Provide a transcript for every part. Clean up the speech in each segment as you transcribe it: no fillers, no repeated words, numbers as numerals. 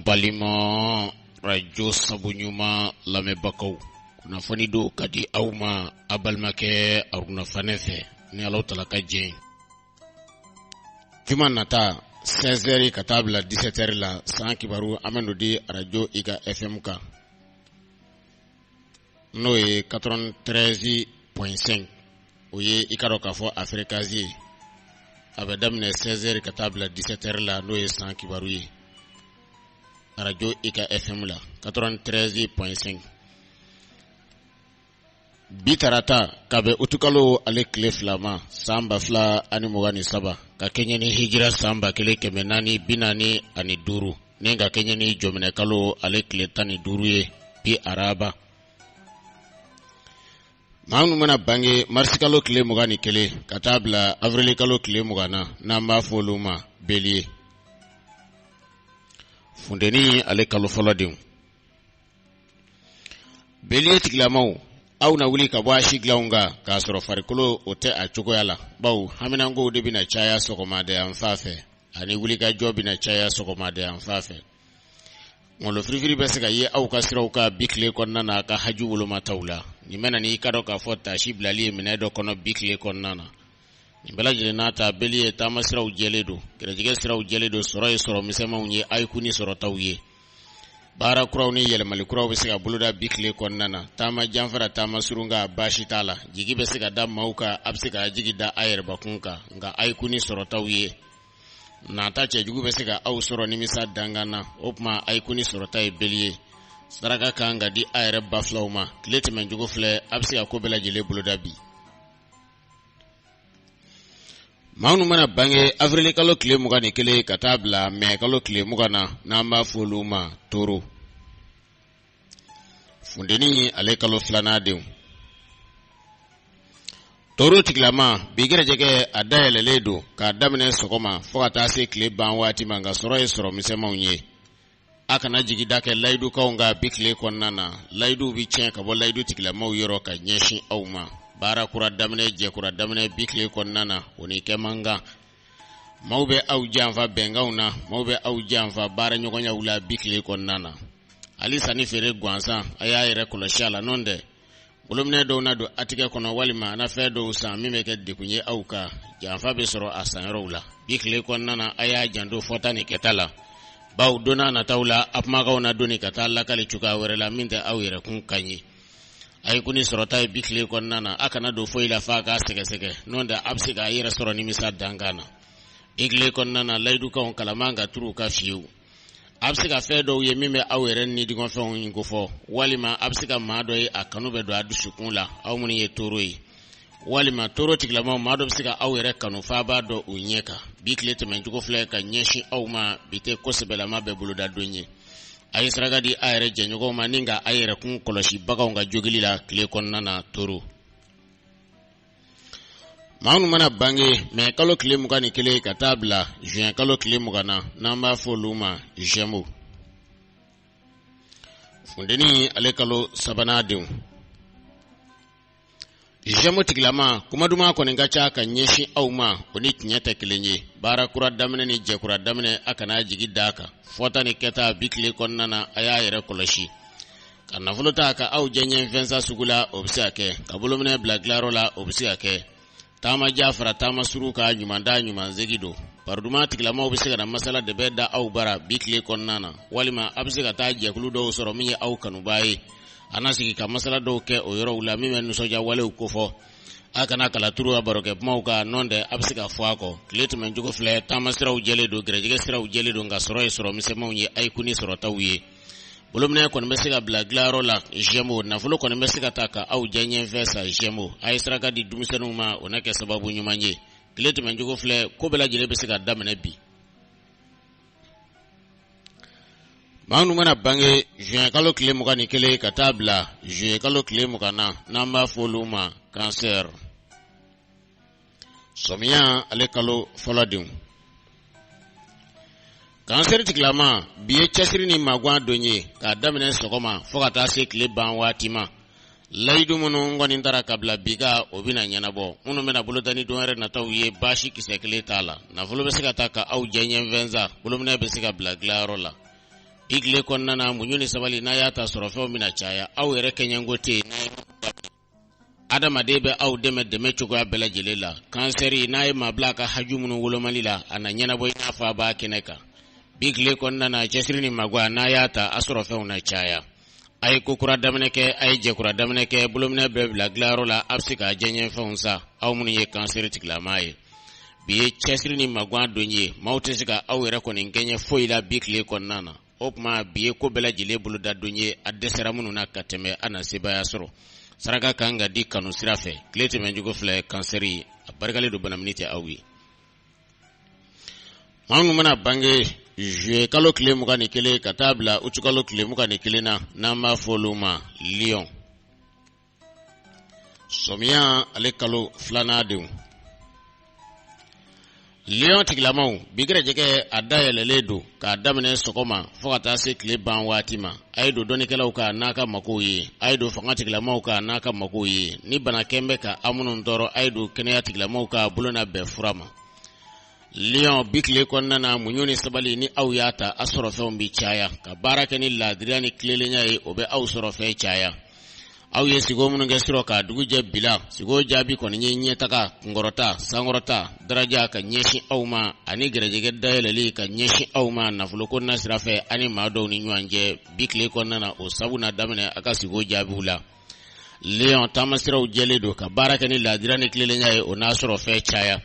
balima radio sabunyuma lamebakaw kunnafoni do kadi awma abalmake aruna fanefe ni Allah tala ka jeng juma nata 16h ka tabla 17h la san kibaru amendo di radio Iga FM ka no e 93.5 oye ikaro ka fo Afrikazi abadamne 16h ka tabla 17h la no e san kibaru yi radio Iga FM la 93.5 bitarata kabe utukalo ale kile flama samba fla ani mogani saba ka Kenya ni hijira samba kile kemenani binani ani duru nenga Kenya ni jomine kalo ale kile tani duru ye bi araba maunu mana bange marsikalo kile mogani kile katabla avril kalo kile mogana namba foluma belie fundeni ale kalo foladim belie tiklamau aw na wuli ka bɔ a siglawnga k'a sɔrɔ farikolo o tɛ a cogoya la baw haminangow de bɛna caya sɔgɔmada yan fan fɛ ani wuli ka jɔ bɛna caya sɔgɔmada yan fan fɛ ngolo firifiri bɛ se ka ye aw ka siraw ka bi tile kɔnɔna na ka haji wolomataw la nin bɛna ni ka dɔ k'a fɔ taasi bilali ye minɛ dɔ kɔnɔ bi tile kɔnɔna na nin bɛɛ lajɛlen n'a ta beli ye taama siraw jɛlen don gɛrɛjɛgɛ siraw jɛlen don sɔrɔ ye sɔrɔ misɛnmanw ye ayiku ni sɔrɔtaw ye baara kuraw ni yɛlɛmali kuraw bɛ se ka boloda bi tile kɔnɔna na taama janfara taama surunga baasi t'a la jigi bɛ se ka da maaw kan a bɛ se ka jigi da a yɛrɛbakun kan nka ayiku ni sɔrɔtaw ye nata cɛjugu bɛ se ka aw sɔrɔ nimisa dangan na o tuma ayiku ni sɔrɔta ye beli ye saraka kan ka di a yɛrɛ ba filaw ma tile tɛmɛnjugu filɛ a bɛ se ka ko bɛɛ lajɛlen boloda bi maa minnu mana bange avril kalo tile 21 ka taa bila mai kalo tile 20 na n'an b'a fɔ olu ma toro fundeni ale kalo filanan denw toro tigilama bi gɛrɛjɛgɛ a dayɛlɛlen don k'a daminɛ sɔgɔma fo ka taa se tile ban waati ma nka sɔrɔ ye sɔrɔ misɛnmanw ye a kana jigida kɛ layidukaw ka bi tile kɔnɔna na layiduw bi tiɲɛ ka bɔ layidu tigilamaw yɔrɔ ka ɲɛsin aw ma baara kura daminɛ jɛkura daminɛ bi tile kɔnɔna na o ni kɛ man kan maaw bɛ aw janfa bɛnkanw na maaw bɛ aw janfa baara ɲɔgɔnyaw la bi tile kɔnɔna na hali sanni feere gansan a y'a yɛrɛ kɔlɔsi a la nɔ tɛ bolominɛ dɔw na don a tigɛ kɔnɔ walima a na fɛn dɔw san min bɛ kɛ dekun ye aw kan janfa bɛ sɔrɔ a sanyɔrɔw la bi tile kɔnɔna na a y'a janto fɔta ni kɛta la baw donna nataw la a kumakaw na donni ka taa lakali cogoya wɛrɛ la min tɛ aw yɛrɛ kun ka ɲi ayiku ni sɔrɔta ye bi tile kɔnɔna na a kana don foyi la fa k'a sɛgɛsɛgɛ n'o tɛ a bɛ se k'a yɛrɛ sɔrɔ nimisa dankan na bi tile kɔnɔna na layidukanw kalaman ka turu ka fiyewu a bɛ se ka fɛn dɔw ye min bɛ aw yɛrɛ ni digɔnfɛnw kofɔ walima a bɛ se ka maa dɔ ye a kanu bɛ don a dusukun la aw minnu ye toro ye walima toro tigilamaw maa dɔ bɛ se ka aw yɛrɛ kanu fa b'a dɔn o ɲɛ kan bi tile tɛmɛncogo filɛ ka ɲɛsin aw ma bi tɛ kosɛbɛlama bɛ boloda don ye a ye saraka di a yɛrɛ jɛɲɔgɔnw ma ni ka a yɛrɛ kun kɔlɔsi baganw ka jogili la tile kɔnɔna na toro maa minnu mana bange mai kalo tile 21 ka taa bila juin kalo tile 20 na n'an b'a fɔ olu ma Gémeaux fundeni ale kalo sabanan denw Gémeaux tigilama kuma duman kɔni ka ca ka ɲɛsin aw ma o ni tiɲɛ tɛ kelen ye baara kura daminɛ ni jɛkura daminɛ a kana jigi da kan fɔta ni kɛta bi tile kɔnɔna na a y'a yɛrɛ kɔlɔsi ka nafolo ta ka aw jɛɲɛ fɛnsa sugu la o bɛ se ka kɛ ka bolominɛ bila dilayɔrɔ la o bɛ se ka kɛ taama ja fara taama suru ka ɲumanda ɲumansegi don paroduma tigilamaw bɛ se ka na masala de bɛ da aw bara bi tile kɔnɔna na walima a bɛ se ka taa jɛkulu dɔw sɔrɔ min ye aw kanubaa ye a na sigi ka masala dɔw kɛ o yɔrɔw la min bɛ nisɔndiya walew kofɔ a kana kala turu a barokɛ kumaw kan nɔ tɛ a bɛ se ka fɔ a kɔ tile tɛmɛncogo filɛ taama siraw jɛlen don gɛrɛjɛgɛ siraw jɛlen don nka sɔrɔ ye sɔrɔ misɛnmanw ye ayiku ni sɔrɔtaw ye bolominɛ kɔni bɛ se ka bila dilayɔrɔ la Gémeaux nafolo kɔni bɛ se ka ta ka aw jɛɲɛfɛ sa Gémeaux a ye saraka di denmisɛnninw ma o na kɛ sababu ɲuman ye tile tɛmɛncogo filɛ ko bɛɛ lajɛlen bɛ se ka daminɛ bi maa minnu mana bange juin kalo tile 21 ka taa bila juillet kalo tile 20 na n'an b'a fɔ olu ma cancer sɔmiya ale kalo fɔlɔ denw cancer tigilama bi ye cɛsiri ni magwan don ye k'a daminɛ sɔgɔma fo ka taa se tile ban waati ma layidu minnu kɔni taara ka bila bi ka o bɛna ɲɛnabɔ minnu bɛna bolodani don wɛrɛ nataw ye baasi kisɛ kelen t'a la nafolo bɛ se ka ta ka aw jɛɲɛ fɛnsa bolominɛ bɛ se ka bila dilayɔrɔ la bigle konna na munyuni sabali na yata sorofo mina chaya au yere kenyangote na adama debe au deme chugo abela jelela kanseri na ma blaka hajumunu wolomalila ananyana boy na fa ba keneka bigle konna na chesrini magwa na yata asorofo na chaya ay kukura damneke ay jekura damneke bulumne bebla glaro la absika jenye fonsa au munye kanseri tiklamaye biye chesrini magwa donye mautesika au yere konin kenye foila bigle konna na opma biye ko bela jile bulu da donye adesera munu na kateme anasiba yasoro saraka kanga di kanu sirafe klete menjugo fle kanseri barkale do banamnite awi manu mana bange je kalo kle muka nikele katabla uchukalo kle muka nikele na nama foluma Lyon somia ale kalo flana de Lyon tiglamau bigre jeke adaya leledo ka damene sokoma fokata se kle ban watima aido donikela uka naka makoyi aido fanga tiglamau ka naka makoyi ni bana kembe ka amunun ndoro aido kenya tiglamau ka bulona be furama Lyon bikle konna na munyoni sabali ni au yata asorofe mbi chaya ka baraka ni ladriani klelenya e obe au sorofe chaya au yesigo mununge siro ka duguje bila sigo jabi kon nyenye taka ngorota sangorota daraja ka nyeshi au ma ani gerejege dayeleli ka nyeshi au ma na fuloko na sirafe ani mado ni nyanje bikle konna na o sabuna damene aka sigo jabi ula Lyon tamasira ujeledo ka baraka ni ladriani klelenya e ona sorofe chaya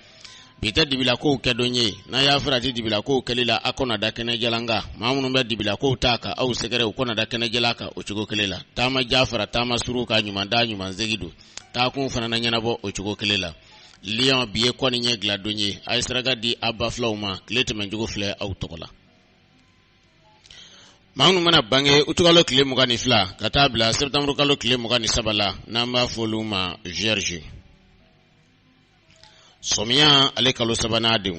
bita dibila ko kedonye na ya frati dibila ko kelila akona da kene jalanga mamunu be dibila ko taka au segere ukona da kene jalaka uchugo kelela tama jafara tama suruka nyuma da nyuma zegidu ta kun fana na nyana bo uchugo kelela Lyon biye ko ni nyegla donye ay sraga di abba flawma klete menjugo fle au tokola mamunu mana bange utugalo kle mugani fla katabla septembre kalo kle mugani sabala namba foluma Gerge somia ale kalo sabana de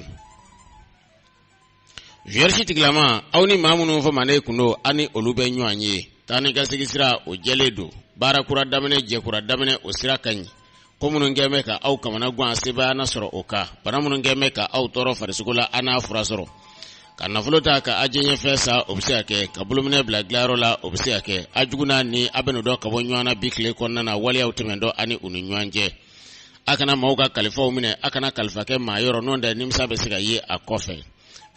Gerge tiglama awni mamunu fo mane kuno ani olube nyanye tani gasigisira o jeledo bara kura damene je kura damene o sira kanyi komunun gemeka au kamana gwa seba na soro oka banamunun gemeka au toro farisugula ana furasoro kana fulota ka ajenye fesa obsiake kabulumne bla glaro la obsiake ajuguna ni abenu do kabonywana bikle konna na wali autemendo ani ununyanje akana mauga kalifa umine akana kalifa ke mayoro nonda nimsa besika ye akofe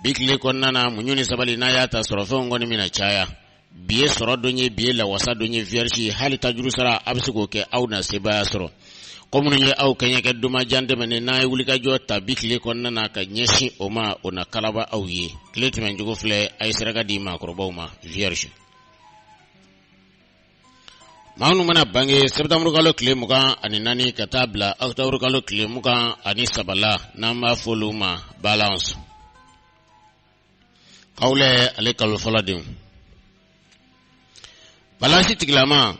bikle konna na munyuni sabali na yata sorofe ngoni mina chaya biye soro donye biye la wasa donye vierge hali tajuru sara absiko ke au na seba soro komunye au kenya ke duma jande mene na wulika jota bikle konna na ka nyeshi oma ona kalaba au ye klete menjugo fle ay seraga di makroboma vierge Maunu mana bange septembre kalo kle muka ani nani katabla octobre kalo kle muka ani sabala nama foluma balance kaule ale kalo faladim balance tiglama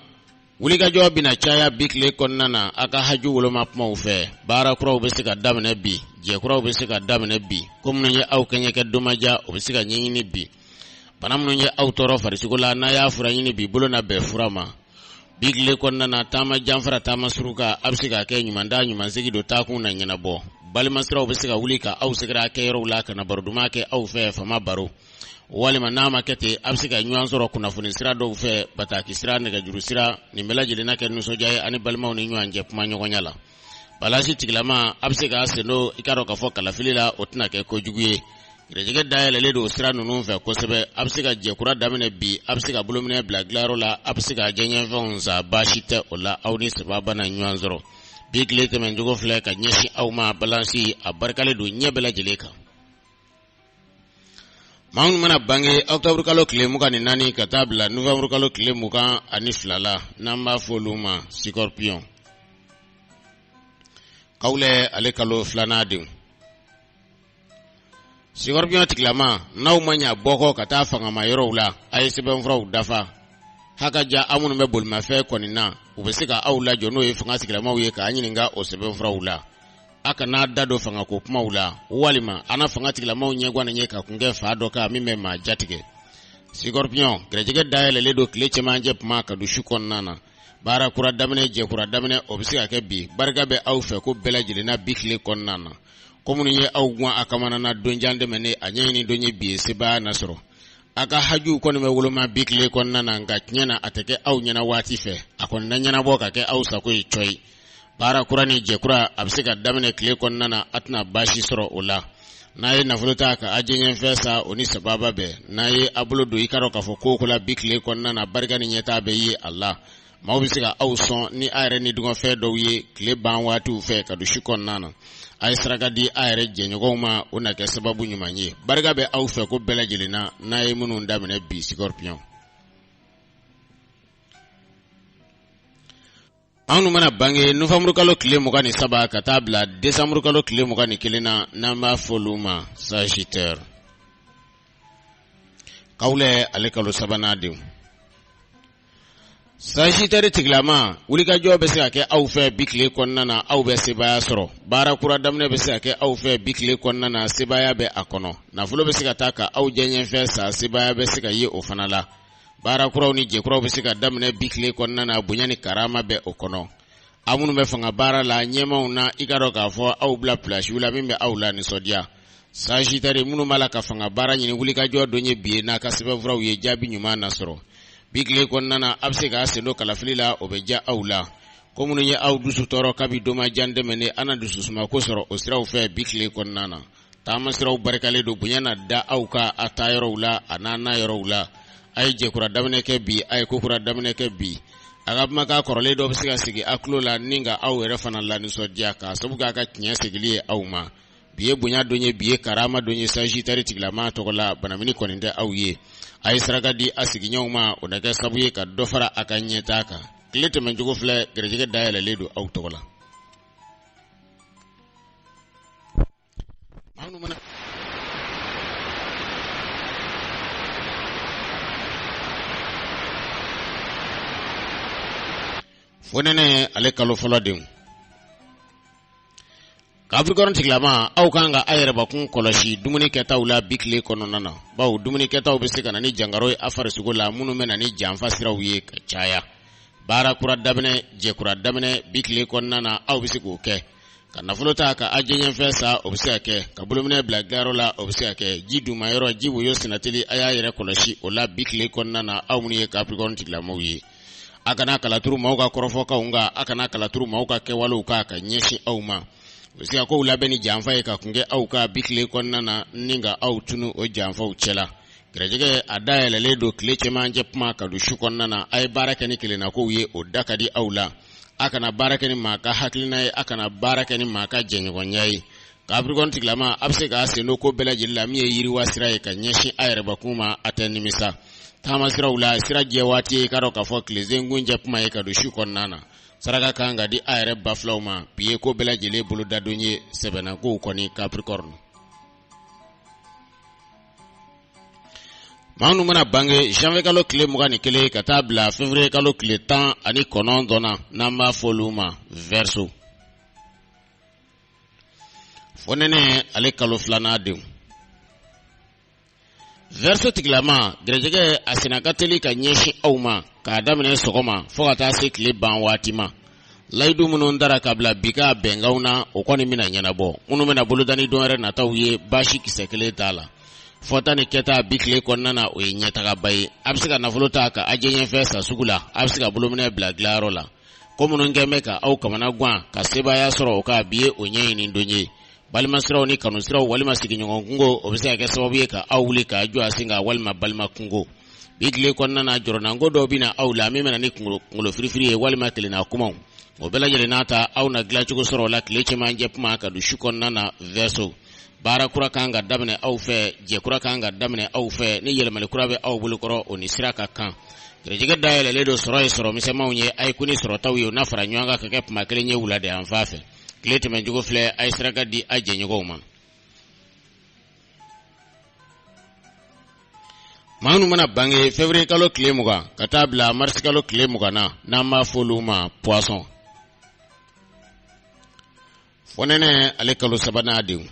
wuliga jobi na chaya bikle konnana aka haju woloma pma ufe bara kura ubesika damne bi je kura ubesika damne bi komnye au kenye ke domaja ubesika nyini bi banamnye au toro farisikola na ya fura nyini bi bulona be furama bigle konna na tama jamfara tama suruka absika ke nyumanda nyumanzigi do taku na nyana bo bali masra obsika wulika au sikra ke yoro kana barduma ke au fe fama baro wali manama kete absika nyuanzoro kuna funisira do fe bataki sira ne gajurusira ni melaji na ke nuso jaye ani balma ni nyuanje puma nyogonyala balasi tiglama absika aseno ikaro ka foka la filila otna ke ko juguye rejege dayele ledo sira nunu fe kosebe absika je kura damene bi absika bulumine bla glaro la absika jenye fonza bashite ola awni sababa na nyuanzoro bigle te menjugo fle ka nyeshi awma balansi abarkale do nyebela jeleka maun mana bange octobre kalo kle muka ni nani katabla novembre kalo kle muka ani flala namba foluma scorpion kaule ale kalo flana de Scorpion tiklama na umanya boko kata fanga mayoro ula ay seben frau dafa haka ja amunu me bulma fe konina ubesika aula jono e fanga tiklama uye ka anyininga o seben frau ula aka na dado fanga ko kuma ula walima ana fanga tiklama unye gwana nyeka kunge fa doka mime ma jatike Scorpion grejege dayele ledo kleche manje pma ka du shukon nana bara kura damene je kura damene obesika ke bi bargabe au fe ko belajile na bikle kon nana komunu ye awgwa akamana na donjande mene anyeni donye bi seba nasro aka haju kɔni bɛ woloma bi tile kɔnɔna na nka tiɲɛ na a tɛ kɛ aw ɲɛna waati fɛ a kɔni na ɲɛnabɔ ka kɛ aw sago ye coyi baara kura ni jɛkura a bɛ se ka daminɛ tile kɔnɔna na a tɛna baasi sɔrɔ o la n'a ye nafolo ta ka ajɛɲɛfɛn sa o ni sababa bɛɛ n'a ye a bolo don i ka dɔn k'a fɔ ko la bi tile kɔnɔna na barika ni ɲɛtaa bɛ ye a la maaw bɛ se ka aw sɔn ni a yɛrɛ ni dungɔfɛn dɔw ye tile ban waatiw fɛ ka don su kɔnɔna na a ye saraka di a yɛrɛ jɛɲɔgɔnw ma o na kɛ sababu ɲuman ye barika bɛ aw fɛ ko bɛɛ lajɛlen na n'a ye minnu daminɛ bi Scorpion. Anw mana bange Novembre kalo tile 23 ka taa bila Décembre kalo tile 21 na n'an b'a fɔ olu ma Sagittaire. Kawulɛ ale kalo sabanan denw. Sagittaire tigilama wulikajɔ bɛ se ka kɛ aw fɛ bi tile kɔnɔna na aw bɛ sebaya sɔrɔ baara kura daminɛ bɛ se ka kɛ aw fɛ bi tile kɔnɔna na sebaya bɛ a kɔnɔ nafolo bɛ se ka taa ka aw jɛɲɛfɛn sa sebaya bɛ se ka ye o fana la baara kuraw ni jɛkuraw bɛ se ka daminɛ bi tile kɔnɔna na bonya ni karama bɛ o kɔnɔ aw minnu bɛ fanga baara la ɲɛmaw na i ka dɔn k'a fɔ aw bila pilasiw la min bɛ aw la nisɔndiya Sagittaire minnu b'a la ka fanga baara ɲini wulikajɔ dɔ ye bi ye n'a ka sɛbɛnfuraw ye jaabi ɲuman nasɔrɔ bi tile kɔnɔna na a bɛ se k'a sen don kalafili la o bɛ ja aw la ko minnu ye aw dusu tɔɔrɔ kabi doma jan dɛmɛnen ana dususuma ko sɔrɔ o siraw fɛ bi tile kɔnɔna na taama siraw barikalen don bonya na da aw ka a taa yɔrɔw la a n'a na yɔrɔw la a ye jɛkura daminɛ kɛ bi a ye kokura daminɛ kɛ bi a ka kumakan kɔrɔlen dɔ bɛ se ka sigi a tulo la ni ka aw yɛrɛ fana la nisɔndiya k'a sabu k'a ka tiɲɛ segili ye aw ma bi ye bonya don ye bi ye karama don ye Sagittaire tigilama tɔgɔ la banamini kɔni tɛ aw ye a ye saraka di a sigiɲɔgɔnw ma o na kɛ sabu ye ka dɔ fara a ka ɲɛtaa kan tile tɛmɛcogo filɛ garijɛgɛ dayɛlɛlen don aw tɔgɔ la. Fonɛnɛ ale kalo fɔlɔ denw. Capricorne tigilama aw kan ka a yɛrɛbakun kɔlɔsi dumuni kɛtaw la bi tile kɔnɔna na bawo dumuni kɛtaw bɛ se ka na ni jangaro ye a farisogo la minnu bɛ na ni janfa siraw ye ka caya baara kura daminɛ jɛkura daminɛ bi tile kɔnɔna na aw bɛ se k'o kɛ ka nafolo ta ka ajɛɲɛfɛn sa o bɛ se ka kɛ ka bolominɛ bila gayɔrɔ la o bɛ se ka kɛ ji dumayɔrɔ ji woyo sinateli a y'a yɛrɛ kɔlɔsi o la bi tile kɔnɔna na aw minnu ye Capricorne tigilamaw ye a kana kalaturu maaw ka kɔrɔfɔkaw nka a kana kalaturu maaw ka kɛwalew ka ɲɛsin aw ma o bɛ se ka kow labɛn ni janfa ye ka kungɛ aw ka bi tile kɔnɔna na ni ka aw tunu o janfaw cɛla garijɛgɛ a dayɛlɛlen don tile cɛmancɛ kuma ka don su kɔnɔna na a ye baara kɛ ni kelennakow ye o da ka di aw la a kana baara kɛ ni maa ka hakilina ye a kana baara kɛ ni maa ka jɛɲɔgɔnya ye Capricorne tigilama a bɛ se k'a sen don ko bɛɛ lajɛlen la min ye yiriwa sira ye ka ɲɛsin a yɛrɛbakun ma a tɛ nimisa taama siraw la sira jɛ waati ye i ka dɔn k'a fɔ tile sengunjɛ kuma ye ka don su kɔnɔna na saraka kan ka di a yɛrɛ bafilaw ma bi ye ko bɛɛ lajɛlen bolodadon ye sɛbɛnnakow kɔni Capricorne. Maa minnu mana bange Janvier kalo tile 21 ka taa bila Février kalo tile 19 na n'an b'a fɔ olu ma Verseau. Fonɛnɛ ale kalo filanan denw. Verseau tigilama garijɛgɛ a senna ka teli ka ɲɛsin aw ma k'a daminɛ sɔgɔma fo ka taa se tile ban waati ma layidu minnu dara ka bila bi ka bɛnkanw na o kɔni bɛna ɲɛnabɔ minnu bɛna bolodani don wɛrɛ nataw ye baasi kisɛ kelen t'a la fɔta ni kɛta bi tile kɔnɔna na o ye ɲɛtagaba ye a bɛ se ka nafolo ta ka ajɛɲɛfɛn sa sugu la a bɛ se ka bolominɛ bila dilayɔrɔ la ko minnu kɛn bɛ ka aw kamana gan ka sebaya sɔrɔ o ka bi ye o ɲɛɲini don ye balima siraw ni kanu siraw walima sigiɲɔgɔn kungo o bɛ se ka kɛ sababu ye ka aw wuli k'a jɔ a sen kan walima balima kungo bi tile kɔnɔna na jɔrɔnanko dɔw bɛ na aw la min bɛna ni kunkolo firifiri ye walima kelenna kumaw o bɛɛ lajɛlen n'a ta aw na dilancogo sɔrɔ o la tile cɛmancɛ kuma ka don su kɔnɔna na Verseau baara kura kan ka daminɛ aw fɛ jɛkura kan ka daminɛ aw fɛ ni yɛlɛmali kura bɛ aw bolokɔrɔ o ni sira ka kan garijɛgɛ dayɛlɛlen don sɔrɔ ye sɔrɔ misɛnmanw ye a ye kuni sɔrɔtaw ye o n'a fara ɲɔgɔn kan ka kɛ kuma kelen ye wulada yan fan fɛ tile tɛmɛcogo filɛ a ye saraka di a jɛɲɔgɔnw ma. Maa minnu mana bange Février kalo tile 20 ka taa bila Mars kalo tile 20 na n'an b'a fɔ olu ma Poisson. Fonɛnɛ ale kalo sabanan denw.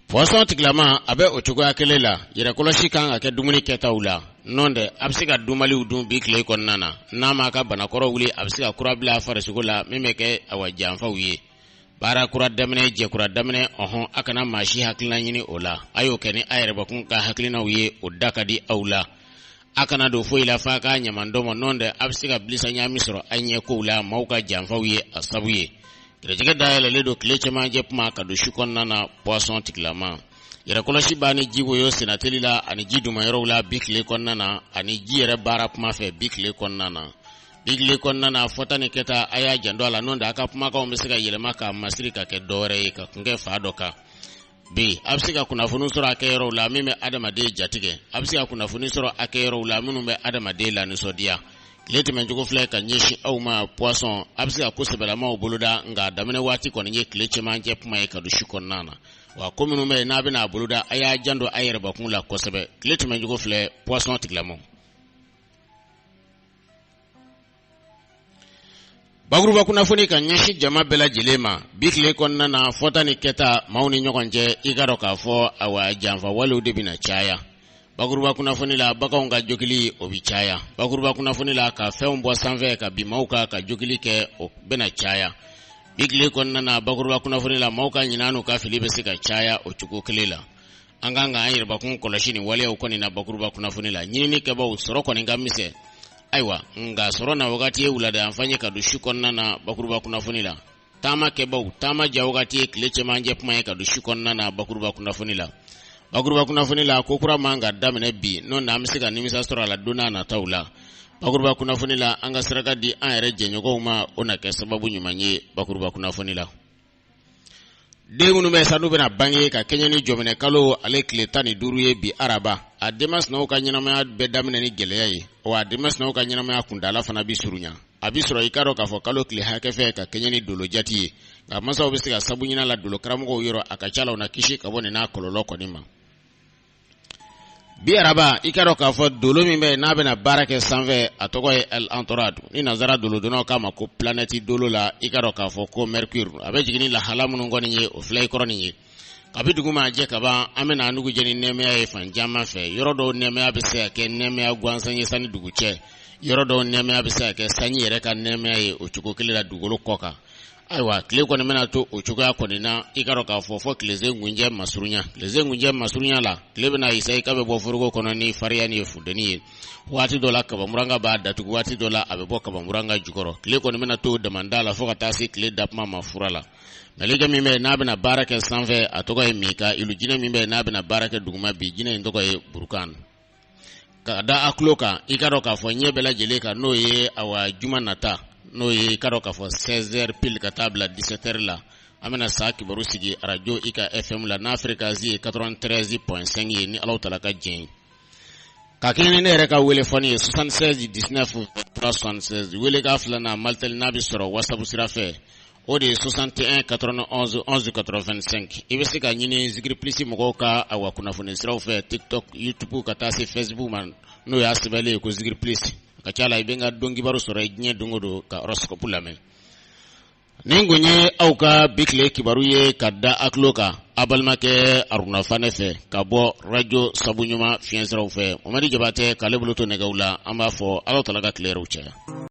Poisson tigilama a bɛ o cogoya kelen la yɛrɛkɔlɔsi kan ka kɛ dumuni kɛtaw la n'o tɛ a bɛ se ka dumaliw dun bi tile kɔnɔna na n'a m'a ka banakɔrɔ wuli a bɛ se ka kura bila a farisogo la min bɛ kɛ awa janfaw ye baara kura daminɛ jɛkura daminɛ a kana maa si hakilina ɲini o la a y'o kɛ ni a yɛrɛbakun ka hakilinaw ye o da ka di aw la a kana don foyi la f'a ka ɲamandɔ ma nɔn dɛ a bɛ se ka bilisa ɲami sɔrɔ a ɲɛ kow la maaw ka janfaw ye a sabu ye gɛrɛjɛgɛ dayɛlɛlen don tile cɛmancɛ kuma ka don su kɔnɔna na poisson tigilama yɛrɛkɔlɔsi b'a ni jiwoyo senateli la ani ji dumayɔrɔw la bi tile kɔnɔna na ani ji yɛrɛ baara kuma fɛ bi tile kɔnɔna na bi tile kɔnɔna na fɔta ni kɛta a y'a janto a la nɔn dɛ a ka kumakanw bɛ se ka yɛlɛma ka masiri ka kɛ dɔwɛrɛ ye ka kun kɛ fa dɔ kan b a bɛ se ka kunnafoni sɔrɔ a kɛ yɔrɔw la min bɛ adamaden jatigɛ a bɛ se ka kunnafoni sɔrɔ a kɛ yɔrɔw la minnu bɛ adamaden lanisɔndiya tile tɛmɛcogo filɛ ka ɲɛsin aw ma poisson a bɛ se ka ko sɛbɛlamaw boloda nka daminɛ waati kɔni ye tile cɛmancɛ kuma ye ka don su kɔnɔna na wa ko minnu bɛ yen n'a bɛna a boloda a y'a janto a yɛrɛbakun la kosɛbɛ tile tɛmɛcogo filɛ poisson tigilamaw. bakuruba kunnafoni ka ɲɛsin jama bɛɛ lajɛlen ma bi tile kɔnɔna na fɔta ni kɛta maaw ni ɲɔgɔn cɛ i ka dɔn k'a fɔ awa janfa walew de bɛna caya bakuruba kunnafoni la baganw ka jogili o bi caya bakuruba kunnafoni la ka fɛnw bɔ sanfɛ ka bi maaw ka jogili kɛ o bɛna caya bi tile kɔnɔna na bakuruba kunnafoni la maaw ka ɲinɛ n'u ka fili bɛ se ka caya o cogo kelen la an kan ka an yɛrɛbakun kɔlɔsi ni waleyaw kɔni na bakuruba kunnafoni la ɲinini kɛbaw sɔrɔ kɔni ka misɛn ayiwa nga sɔrɔ na wagati ye wulada an fanye ka don su kɔnɔna na bakuruba kunnafoni la taama kɛbaw taama ja wagati ye tile cɛmancɛ kuma ye ka don su kɔnɔna na bakuruba kunnafoni la bakuruba kunnafoni la ko kura man ka daminɛ bi n'o na an bɛ se ka nimisa sɔrɔ a la don n'a nataw la bakuruba kunnafoni la an ka saraka di an yɛrɛ jɛɲɔgɔnw ma o na kɛ sababu ɲuman ye bakuruba kunnafoni la den minnu bɛ sanu bɛna bange ka kɛɲɛ ni jɔminɛ kalo ale tile 15 ye bi araba a denmasinaw ka ɲɛnamaya bɛɛ daminɛ ni gɛlɛya ye wa a denmasinaw ka ɲɛnamaya kundala fana bi surunya a bi sɔrɔ i ka dɔn k'a fɔ kalo tile hakɛ fɛ ka kɛɲɛ ni dolo jati ye nka masaw bɛ se ka sabu ɲina la dolo karamɔgɔw yɔrɔ a ka ca la u na kisi ka bɔ nin n'a kɔlɔlɔ kɔni ma bi araba i ka dɔn k'a fɔ dolo min bɛ n'a bɛna baara kɛ sanfɛ a tɔgɔ ye El Entourade ni nazara dolo donnaw k'a ma ko planète dolo la i ka dɔn k'a fɔ ko Mercure a bɛ jigin ni lahala minnu kɔni ye o filɛ i kɔrɔ nin ye kabi dugu ma jɛ ka ban an bɛna nugu jɛ ni nɛɛmaya ye fan caman fɛ yɔrɔ dɔw nɛɛmaya bɛ se ka kɛ nɛɛmaya gansan ye sanni dugu cɛ yɔrɔ dɔw nɛɛmaya bɛ se ka kɛ sanji yɛrɛ ka nɛɛmaya ye o cogo kelen la dugukolo kɔ kan ayiwa tile kɔni bɛna to o cogoya kɔni na i ka dɔn k'a fɔ fɔ tilese ŋunjɛ masurunya tilese ŋunjɛ masurunya la tile bɛna isayi k'a bɛ bɔ foroko kɔnɔ ni fariya ni ye funteni ye waati dɔ la kabamuranga b'a datugu waati dɔ la a bɛ bɔ kabamuranga jukɔrɔ tile kɔni bɛna to damanda la fo ka taa se tile dakuma ma fura la nalika min bɛ n'a bɛna baara kɛ sanfɛ a tɔgɔ ye mika ilu jinɛ min bɛ n'a bɛna baara kɛ duguma bi jinɛ in tɔgɔ ye burukan ka da a tulo kan i ka dɔn k'a fɔ ɲɛ bɛɛ lajɛlen kan n'o ye awa juma nata n'o ye i ka dɔn k'a fɔ 16h pile ka taa bila 17h la an bɛna sa kibaru sigi arajo i ka FM la n'Afrikazi ye 93.5 ye ni Alahu Taala ka jɛn ye ka kɛɲɛ ni ne yɛrɛ ka wele fɔni ye 76 19 76 wele ka filanan Maltel n'a bɛ sɔrɔ WhatsApp sira fɛ o de ye 61 91 11 85 i bɛ se ka ɲini Zikiri Plus mɔgɔw ka awa kunnafoni siraw fɛ TikTok YouTube ka taa se Facebook ma n'o y'a sɛbɛnlen ye ko Zikiri Plus ka ca la i bɛ n ka don kibaru sɔrɔ i diɲɛ don o don ka horoscope lamɛn nin kun ye aw ka bi tile kibaru ye ka da a tulo kan a balimakɛ Aruna Fane fɛ ka bɔ radio sabu ɲuman fiɲɛsiraw fɛ Mamadi Jabate k'ale bolo to nɛgɛw la an b'a fɔ Alahu Taala ka tile yɛrɛw caya